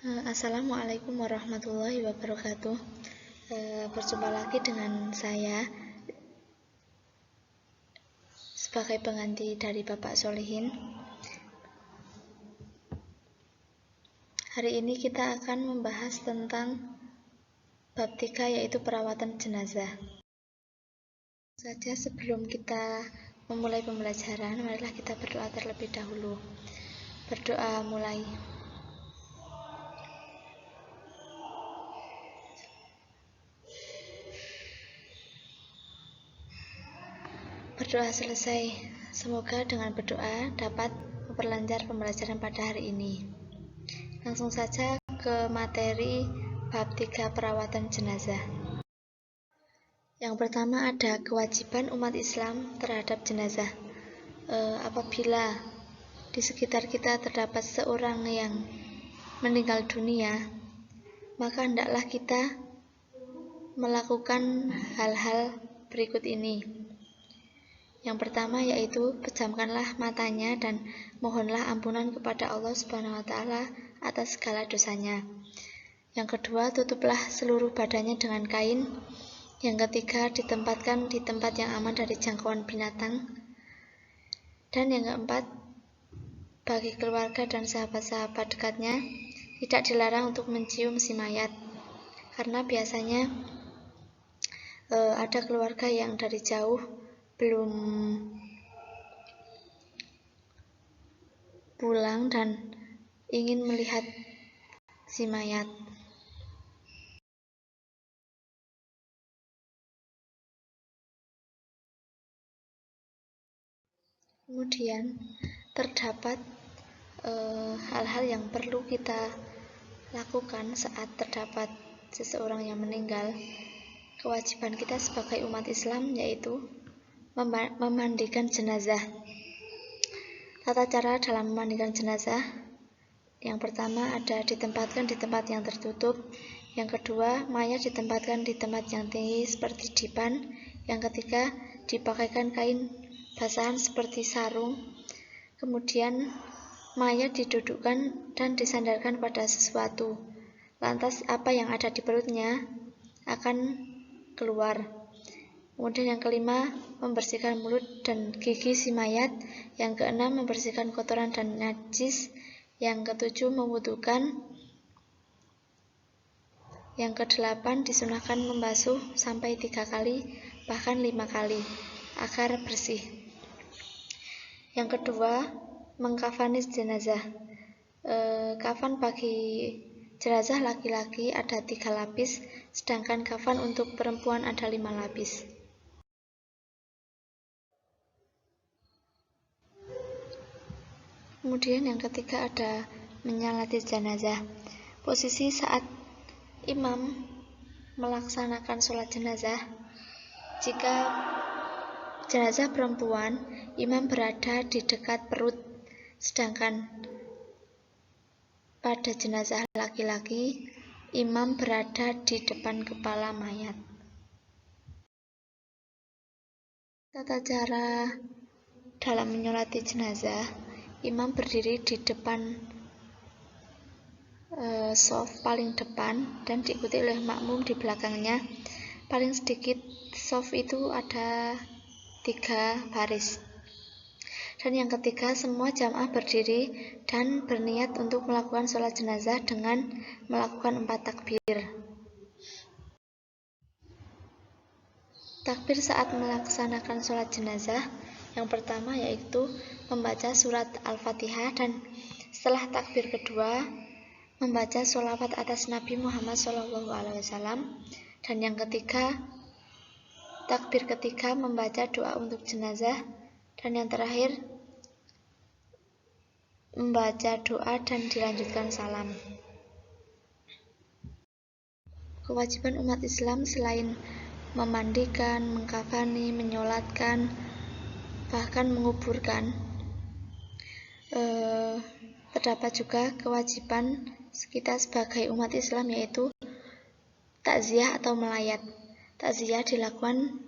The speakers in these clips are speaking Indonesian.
Assalamualaikum warahmatullahi wabarakatuh. Berjumpa lagi dengan saya sebagai pengganti dari Bapak Solihin. Hari ini kita akan membahas tentang bab 3, yaitu perawatan jenazah. Sebelum kita memulai pembelajaran, marilah kita berdoa terlebih dahulu. Berdoa mulai. Berdoa selesai. Semoga dengan berdoa dapat memperlancar pembelajaran pada hari ini. Langsung saja ke materi bab 3, perawatan jenazah. Yang pertama ada kewajiban umat Islam terhadap jenazah. Apabila di sekitar kita terdapat seorang yang meninggal dunia, maka hendaklah kita melakukan hal-hal berikut ini. Yang pertama yaitu pejamkanlah matanya dan mohonlah ampunan kepada Allah Subhanahu wa Ta'ala atas segala dosanya. Yang kedua, tutuplah seluruh badannya dengan kain. Yang ketiga, ditempatkan di tempat yang aman dari jangkauan binatang. Dan yang keempat, bagi keluarga dan sahabat-sahabat dekatnya tidak dilarang untuk mencium si mayat, karena biasanya ada keluarga yang dari jauh belum pulang dan ingin melihat si mayat. Kemudian terdapat hal-hal yang perlu kita lakukan saat terdapat seseorang yang meninggal. Kewajiban kita sebagai umat Islam yaitu memandikan jenazah. Tata cara dalam memandikan jenazah: yang pertama ada ditempatkan di tempat yang tertutup. Yang kedua, mayat ditempatkan di tempat yang tinggi seperti dipan. Yang ketiga, dipakaikan kain basahan seperti sarung. Kemudian mayat didudukkan dan disandarkan pada sesuatu. Lantas apa yang ada di perutnya akan keluar. Kemudian yang kelima, membersihkan mulut dan gigi si mayat. Yang keenam, membersihkan kotoran dan najis. Yang ketujuh, mewudukan. Yang kedelapan, disunahkan membasuh sampai 3 kali, bahkan 5 kali, agar bersih. Yang kedua, mengkafani jenazah. Kafan bagi jenazah laki-laki ada 3 lapis, sedangkan kafan untuk perempuan ada 5 lapis. Kemudian yang ketiga ada menyolati jenazah. Posisi saat imam melaksanakan sholat jenazah: jika jenazah perempuan, imam berada di dekat perut, sedangkan pada jenazah laki-laki, imam berada di depan kepala mayat. Tata cara dalam menyolati jenazah: imam berdiri di depan shaf paling depan dan diikuti oleh makmum di belakangnya. Paling sedikit shaf itu ada 3 baris. Dan yang ketiga, semua jamaah berdiri dan berniat untuk melakukan sholat jenazah dengan melakukan 4 takbir. Takbir saat melaksanakan sholat jenazah: yang pertama yaitu membaca surat Al-Fatihah, dan setelah takbir kedua membaca sholawat atas Nabi Muhammad SAW. Dan yang ketiga, takbir ketiga membaca doa untuk jenazah. Dan yang terakhir, membaca doa dan dilanjutkan salam. Kewajiban umat Islam selain memandikan, mengkafani, menyolatkan, bahkan menguburkan, terdapat juga kewajiban kita sebagai umat Islam, yaitu takziah atau melayat. Takziah dilakukan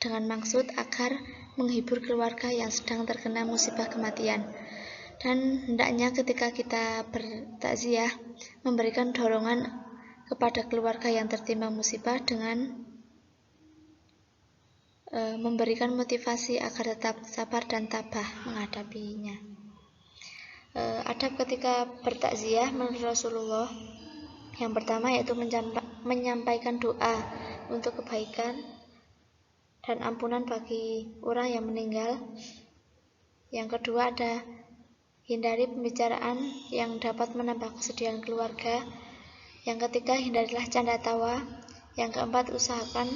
dengan maksud agar menghibur keluarga yang sedang terkena musibah kematian. Dan hendaknya ketika kita bertakziah memberikan dorongan kepada keluarga yang tertimpa musibah dengan memberikan motivasi agar tetap sabar dan tabah menghadapinya. Adab ketika bertakziah menurut Rasulullah yang pertama yaitu menyampaikan doa untuk kebaikan dan ampunan bagi orang yang meninggal. Yang kedua ada hindari pembicaraan yang dapat menambah kesedihan keluarga. Yang ketiga, hindarilah canda tawa. Yang keempat, usahakan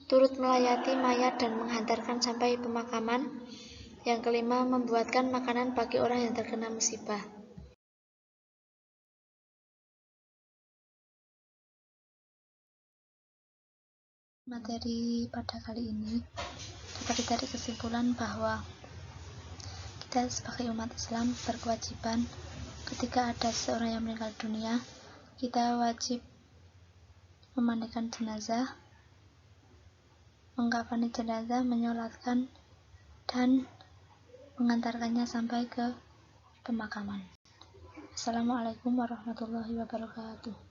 turut melayati mayat dan menghantarkan sampai pemakaman. Yang kelima, membuatkan makanan bagi orang yang terkena musibah. Materi pada kali ini dapat ditarik kesimpulan bahwa kita sebagai umat Islam berkewajiban ketika ada seseorang yang meninggal dunia, kita wajib memandikan jenazah, mengkafani jenazah, menyolatkan, dan mengantarkannya sampai ke pemakaman. Assalamualaikum warahmatullahi wabarakatuh.